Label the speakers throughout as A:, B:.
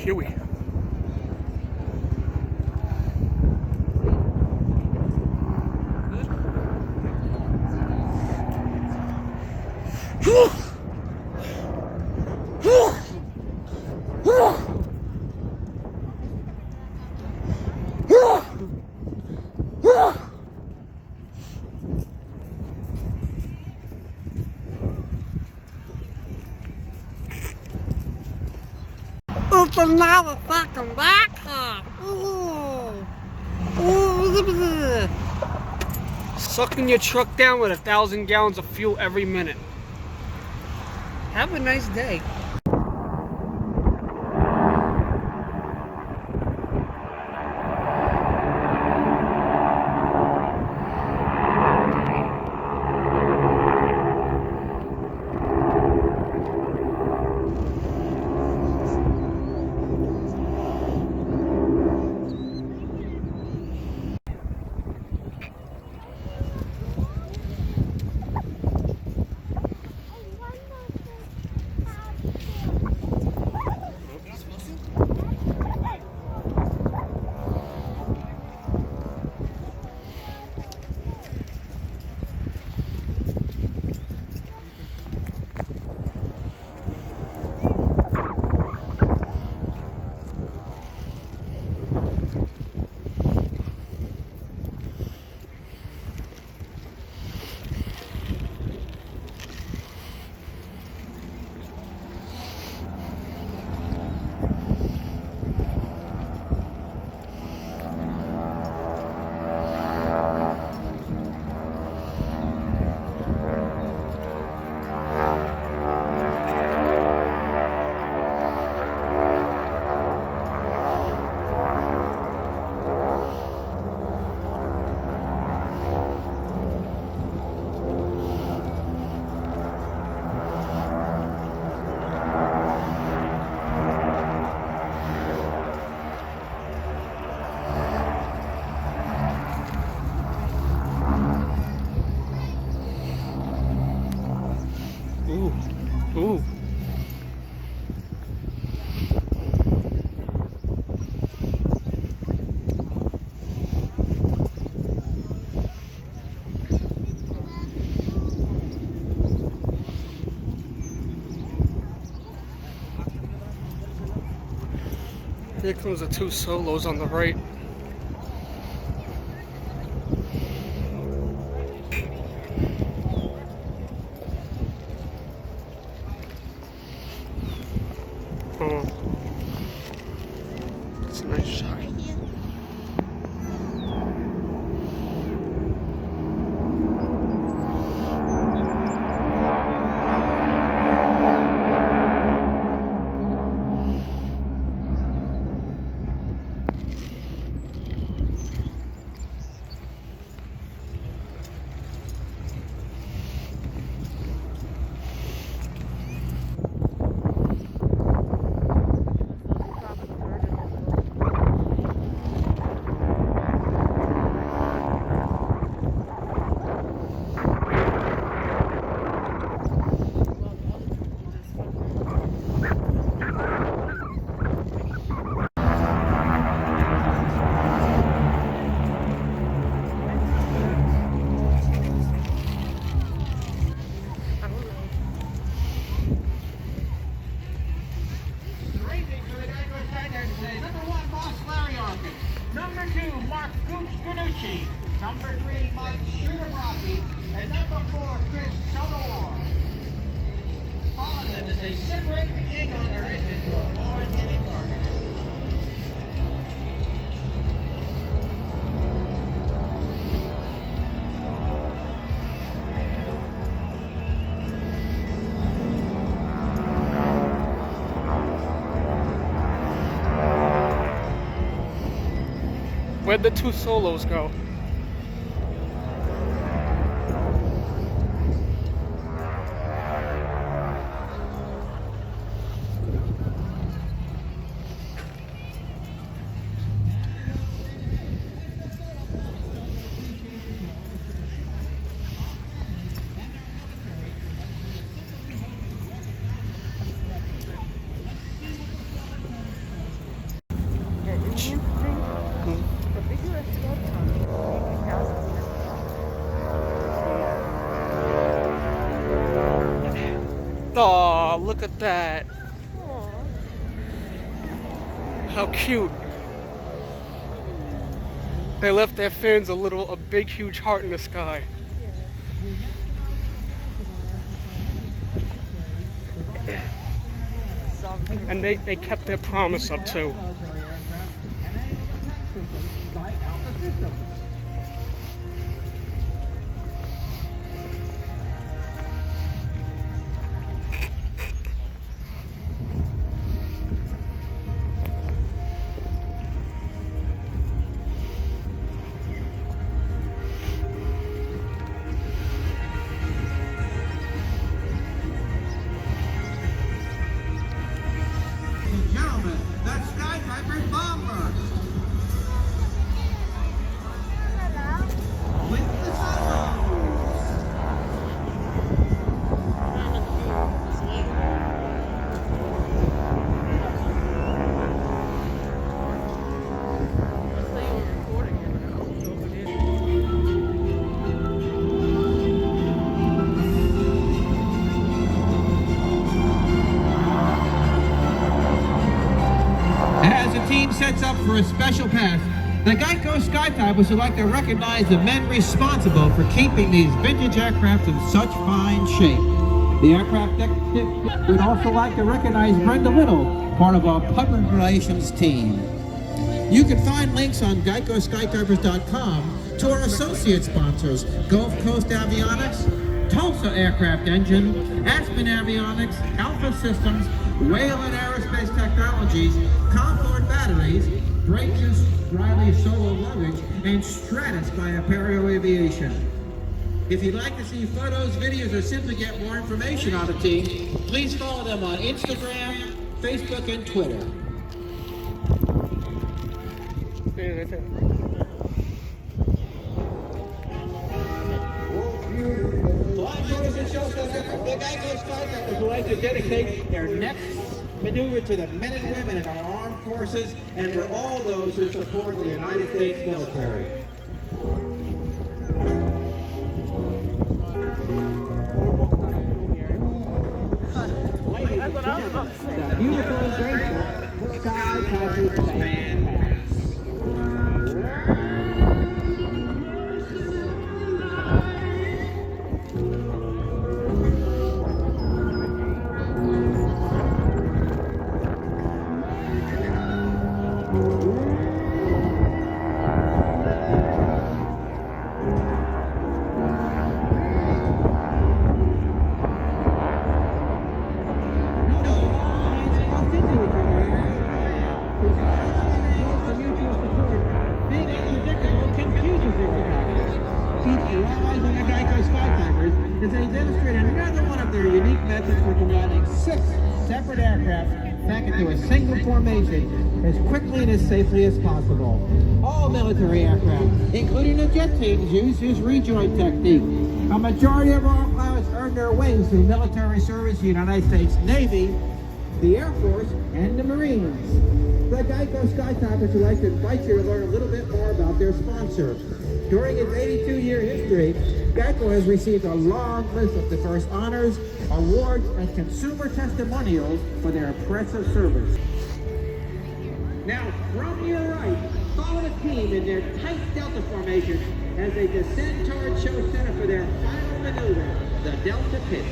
A: Huey.
B: It's another fucking backpack. Ooh. Ooh.
A: Sucking your truck down with 1,000 gallons of fuel every minute. Have a nice day. Ooh. Here comes the two solos on the right. Oh, it's a nice shot.
C: Number 2, Mark Gooch Ganucci. Number 3, Mike Sugarbrocki. And number 4, Chris Sodor. Holland is a separate egg on their engine to avoid getting targeted.
A: Where'd the two solos go? Oh, look at that. How cute. They left their fins a big, huge heart in the sky. And they kept their promise up too.
C: Gentlemen, that's Skypiper Bomber. With the sun. As the team sets up for a special pass, the Geico Skytypers would like to recognize the men responsible for keeping these vintage aircraft in such fine shape. The aircraft executive would also like to recognize Brenda Little, part of our public relations team. You can find links on GeicoSkytypers.com to our associate sponsors, Gulf Coast Avionics, Tulsa Aircraft Engine, Aspen Avionics, Alpha Systems, Whalen Aerospace Technologies, Concord Batteries, Braces, Riley Solo Luggage, and Stratus by Aperio Aviation. If you'd like to see photos, videos, or simply get more information on the team, please follow them on Instagram, Facebook, and Twitter. Flying photos and shows us the Geico Skytypers would like to dedicate their next maneuver to the men and women in our armed forces and for all those who support the United States military. Ladies and gentlemen, the beautiful and graceful Skytypers fan pass. As they demonstrate another one of their unique methods for combining 6 separate aircraft back into a single formation as quickly and as safely as possible. All military aircraft, including the jet teams, use this rejoin technique. A majority of our pilots earn their wings through military service in the United States Navy, the Air Force, and the Marines. The Geico Skytypers would like to invite you to learn a little bit more about their sponsor. During its 82-year history, Geico has received a long list of diverse honors, awards, and consumer testimonials for their impressive service. Now, from your right, follow the team in their tight Delta formation as they descend toward show center for their final maneuver, the Delta Pitch.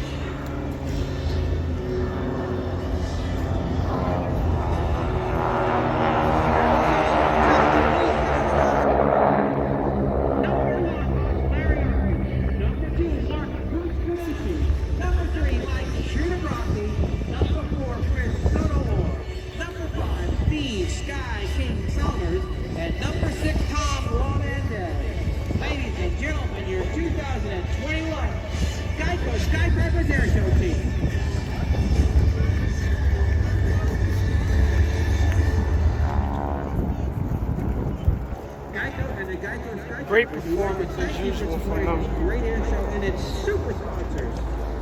A: Great performance as usual from them.
C: Great air show and its super sponsors.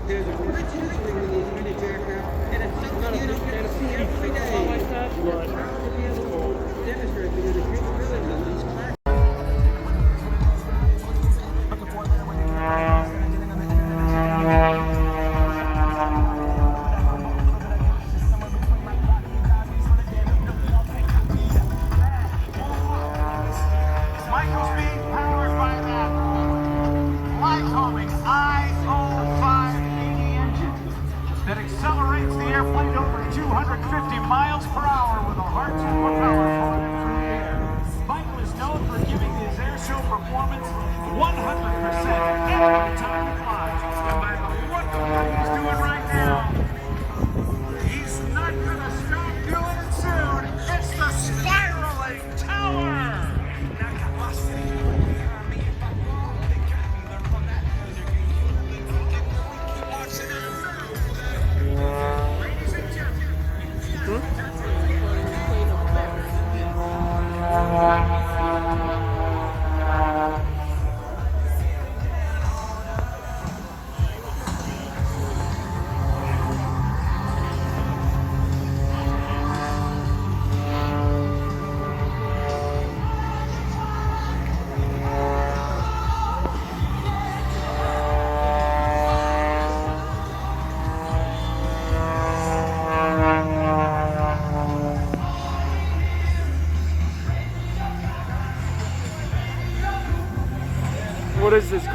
C: There's a rich history with these vintage aircraft, and it's something you don't get to see every day. We're proud to be able to demonstrate to you the capabilities of these classic.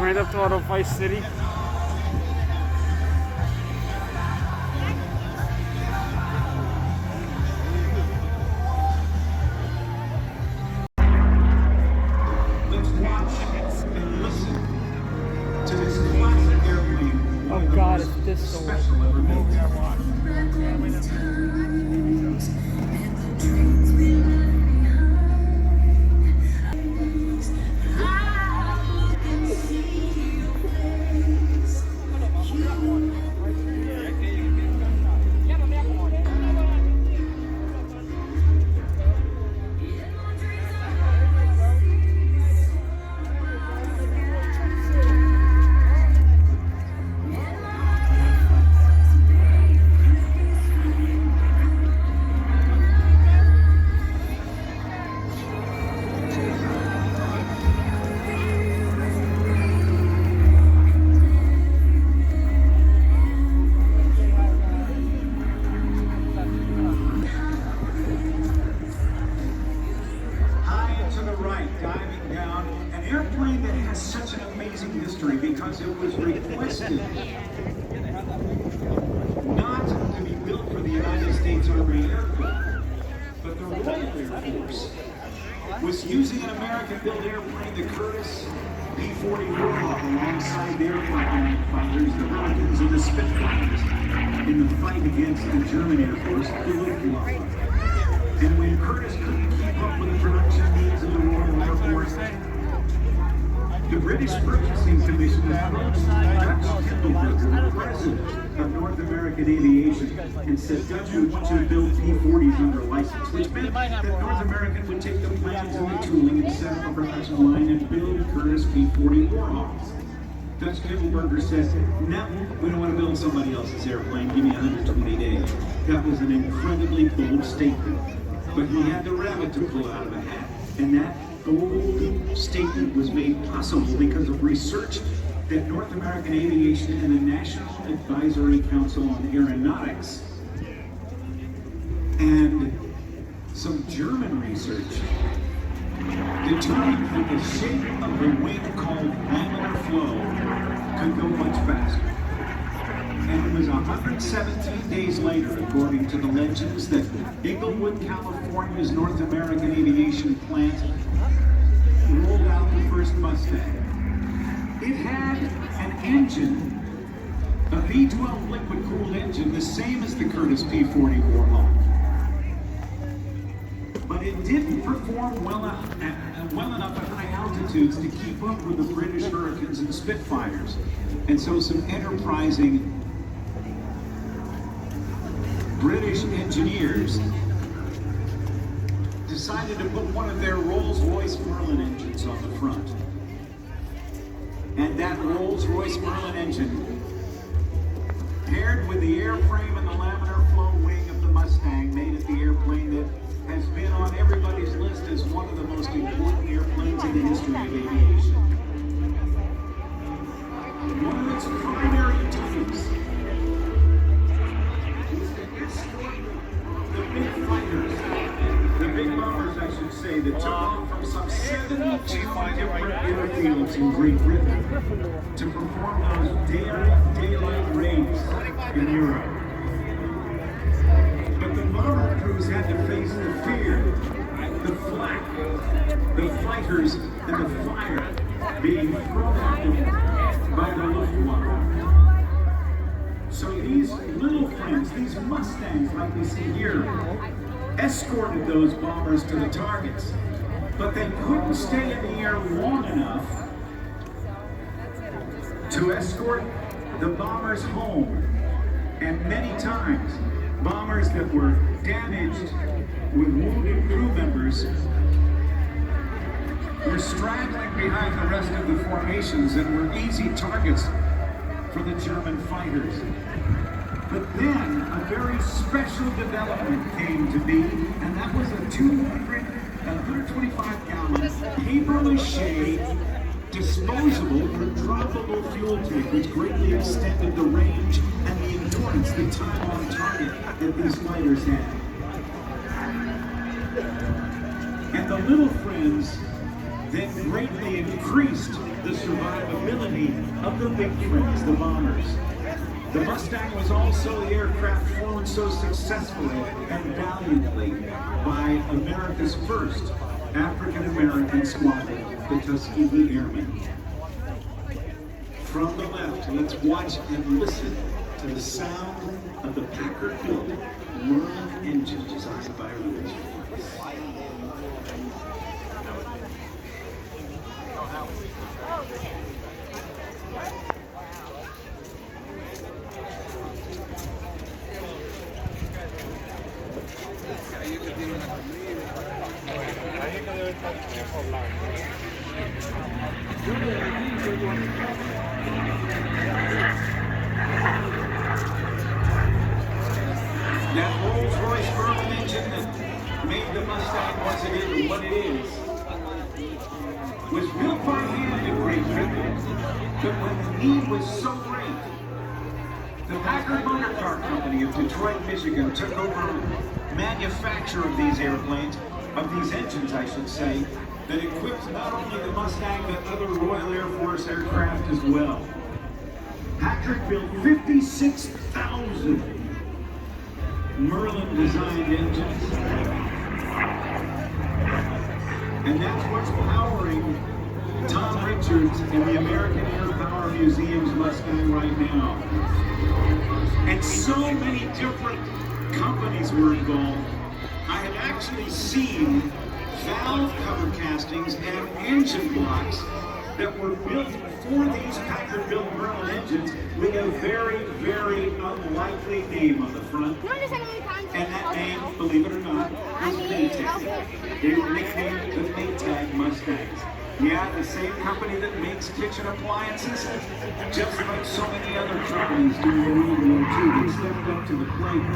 A: Grand Theft Auto Vice City.
D: Let's watch and listen to this classic airplane.
A: Oh God, it's this so
D: Special ever built. Diving down, an airplane that has such an amazing history because it was requested not to be built for the United States Army Air Corps, but the Royal Air Force was using an American-built airplane, the Curtiss P-40 Warhawk, alongside their fighters, the Hurricanes and the Spitfires, in the fight against the German Air Force, the Luftwaffe. And when Curtiss couldn't keep up with the production needs of the Royal Air Force, the British Purchasing Commission approached Dutch Kindleberger, the president of North American Aviation, and said, Dutch, we want you to build P-40s under license, which meant that North American would take the plans and the tooling and set up a production line and build Curtiss P-40 Warhawks. Dutch Kindleberger said, no, we don't want to build somebody else's airplane, give me 120 days. That was an incredibly bold statement. But he had the rabbit to pull out of a hat. And that bold statement was made possible because of research that North American Aviation and the National Advisory Council on Aeronautics and some German research determined that the shape of the wing called laminar flow could go much faster. And it was 117 days later, according to the legends, that Inglewood, California's North American Aviation plant rolled out the first Mustang. It had an engine, a V12 liquid-cooled engine, the same as the Curtiss P-40 Warhawk. But it didn't perform well enough at high altitudes to keep up with the British Hurricanes and Spitfires. And so some enterprising British engineers decided to put one of their Rolls-Royce Merlin engines on the front. And that Rolls-Royce Merlin engine, paired with the airframe and the laminar flow wing of the Mustang, made it the airplane that has been on everybody's list as one of the most important airplanes in the history of aviation. One of its primary duties was to escort the big fighters, the big bombers, I should say, that took off from some 72 different airfields in Great Britain to perform those daylight raids in Europe. But the bomber crews had to face the fear, the flak, the fighters, and the fire being thrown at them by the Luftwaffe. So these little friends, these Mustangs like we see here, escorted those bombers to the targets, but they couldn't stay in the air long enough to escort the bombers home. And many times, bombers that were damaged with wounded crew members were straggling behind the rest of the formations and were easy targets for the German fighters. But then a very special development came to be, and that was a 125-gallon paper-mache disposable or droppable fuel tank, which greatly extended the range and the endurance, the time on target that these fighters had. And the little friends then greatly increased the survivability of the big friends, the bombers. The Mustang was also the aircraft flown so successfully and valiantly by America's first African-American squadron, the Tuskegee Airmen. From the left, let's watch and listen to the sound of the Packard-built Merlin engine designed by Louis. That Rolls-Royce Merlin engine that made the Mustang once again what it is was built by hand in Great Britain, but when the need was so great, the Packard Motor Car Company of Detroit, Michigan took over manufacture of these airplanes, of these engines I should say, that equipped not only the Mustang but other Royal Air Force aircraft as well. Packard built 56,000 Merlin designed engines. And that's what's powering Tom Richards and the American Air Power Museum's Mustang right now. And so many different companies were involved. I have actually seen valve cover castings and engine blocks that were built for these Packard-built Merlin engines with a very, very unlikely name on the front. And that name, believe it or not, was Maytag. They were nicknamed the Maytag Mustangs. Yeah, the same company that makes kitchen appliances, just like so many other companies during World War II, that stepped up to the plate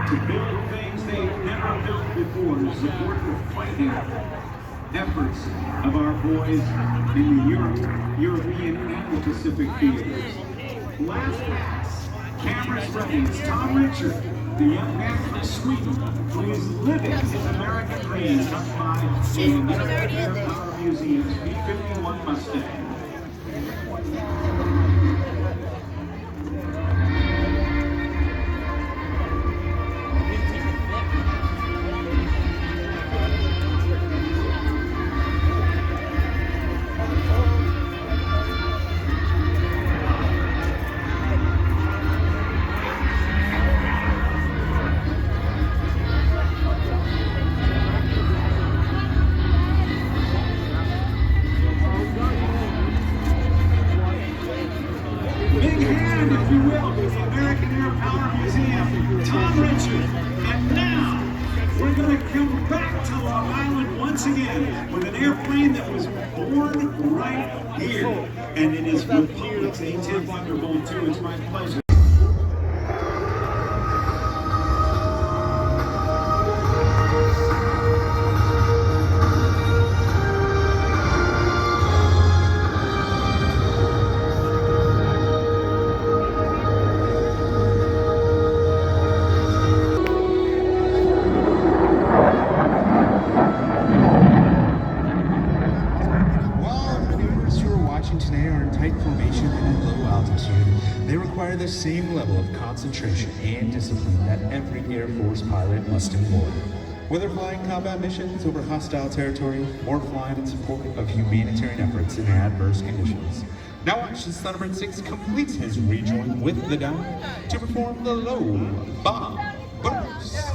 D: to build things they've never built before to support the fighting efforts of our boys in the European and the Pacific theaters. Last pass, cameras ready. It's Tom Richard, the young man from Sweden, who is living his American dream up by the American Air Power Museum's B-51 Mustang. With an airplane that was born right here, and it is Republic's A-10 Thunderbolt 2. It's my pleasure.
E: The same level of concentration and discipline that every Air Force pilot must employ. Whether flying combat missions over hostile territory or flying in support of humanitarian efforts in adverse conditions. Now watch as Thunderbird 6 completes his rejoin with the dive to perform the low bomb burst.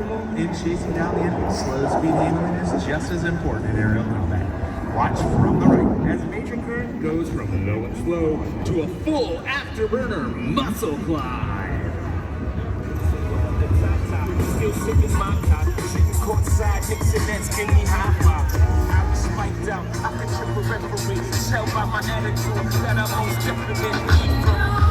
E: comfortable in chasing down the enemy, slow speed handling is just as important in aerial combat. Watch from the right as Major Current goes from low and slow to a full afterburner muscle climb.
F: Still sipping my top, sitting courtside, Nixon that's give me high five. I was spiked out, I could trip a referee. Tell by my attitude that I most definitely eat from.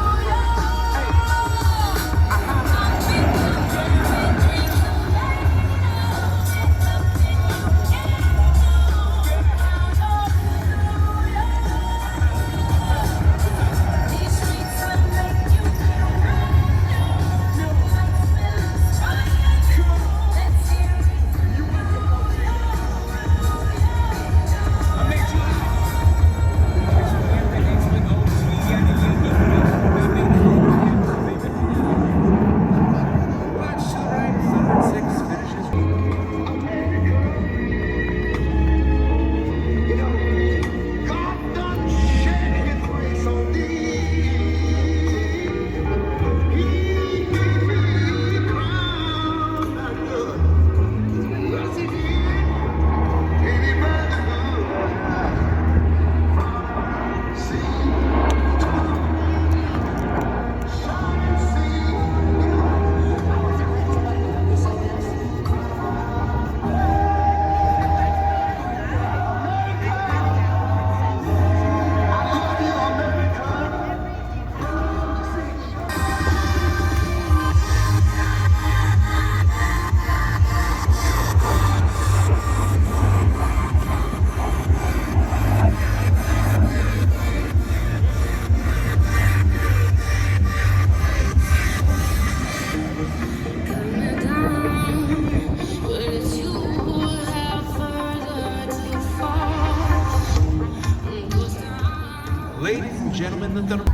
E: Ladies and gentlemen, the number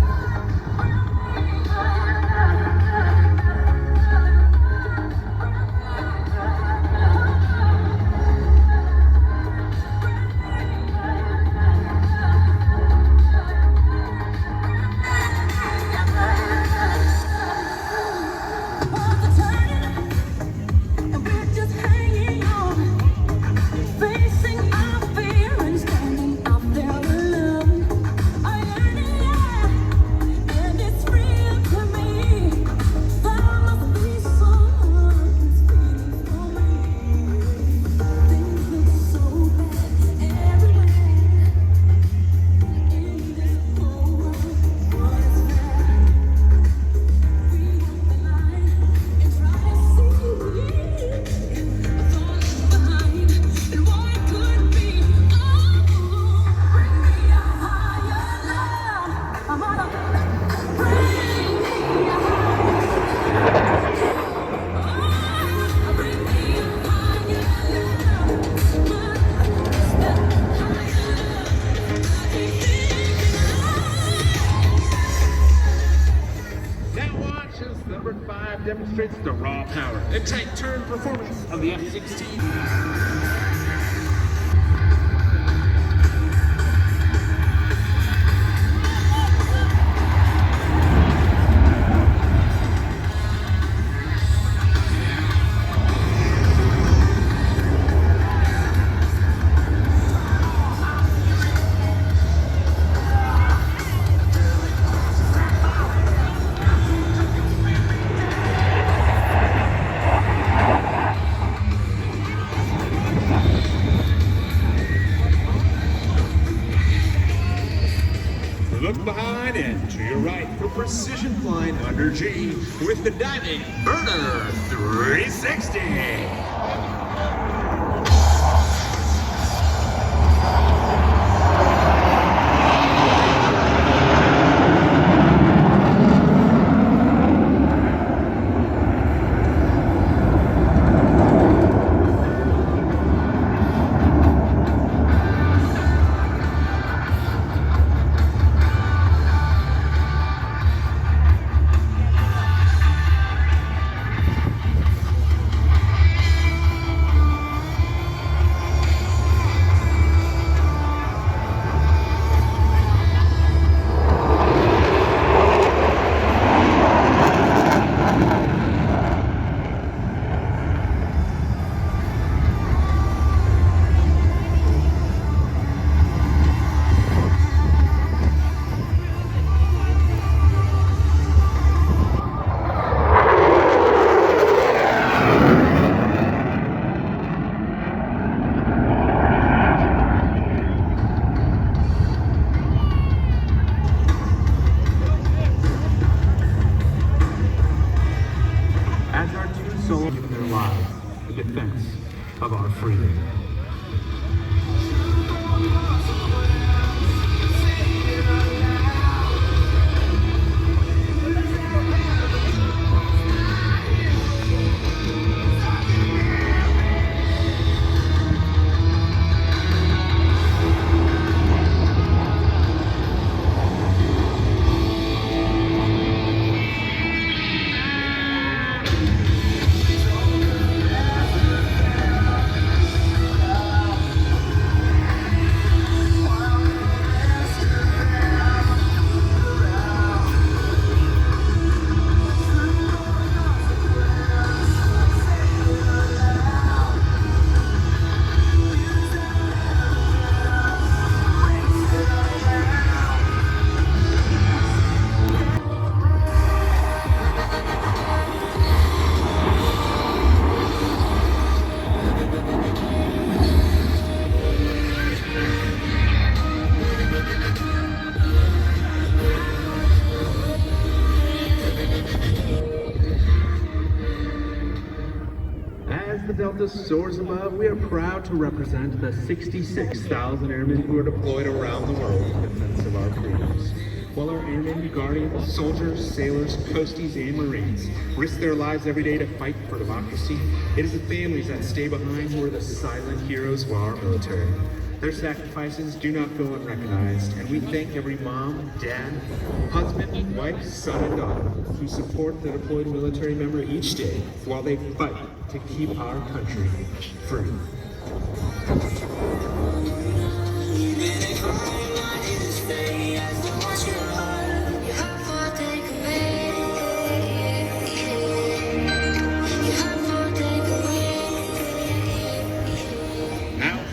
E: 5 demonstrates the raw power and tight turn performance of the F-16. Look behind and to your right for precision flying under G with the Diamond Burner 360. of our freedom. As the Delta soars above, we are proud to represent the 66,000 airmen who are deployed around the world in defense of our freedoms. While our airmen, guardians, soldiers, sailors, coasties, and Marines risk their lives every day to fight for democracy, it is the families that stay behind who are the silent heroes of our military. Their sacrifices do not go unrecognized, and we thank every mom, dad, husband, wife, son, and daughter who support the deployed military member each day while they fight to keep our country free.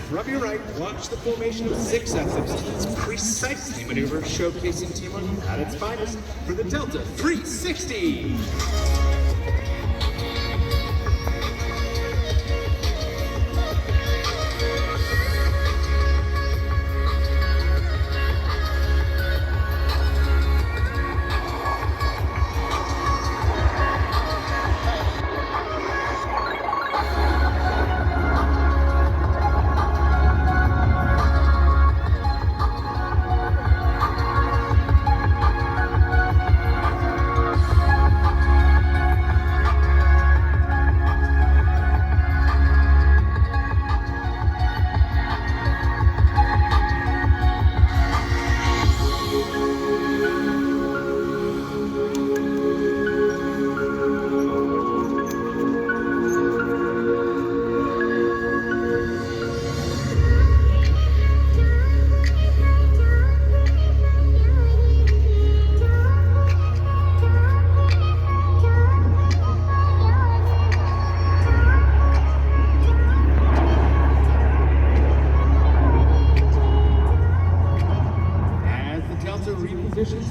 E: From your right, watch the formation of 6 SF-16's precisely maneuver, showcasing teamwork at its finest for the Delta 360.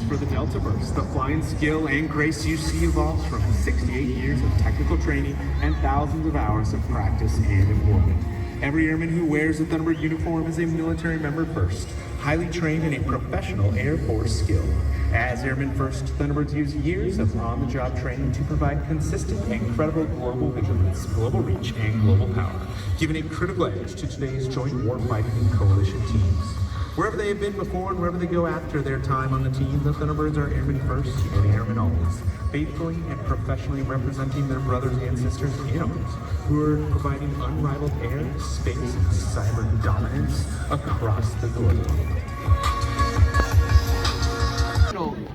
E: For the Delta Burst, the flying skill and grace you see evolves from 68 years of technical training and thousands of hours of practice and employment. Every airman who wears a Thunderbird uniform is a military member first, highly trained in a professional Air Force skill. As Airmen First, Thunderbirds use years of on-the-job training to provide consistent and credible global vigilance, global reach, and global power, giving a critical edge to today's joint warfighting and coalition teams. Wherever they have been before and wherever they go after their time on the team, the Thunderbirds are airmen first and airmen always, faithfully and professionally representing their brothers and sisters in arms, who are providing unrivaled air, space, and cyber dominance across the globe.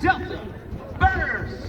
F: Delta Burst!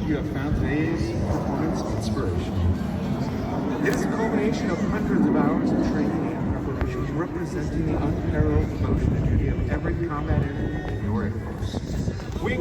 E: you have found today's performance inspirational. It is a culmination of hundreds of hours of training and preparation, representing the unparalleled devotion and duty of every combat airman in your Air Force. We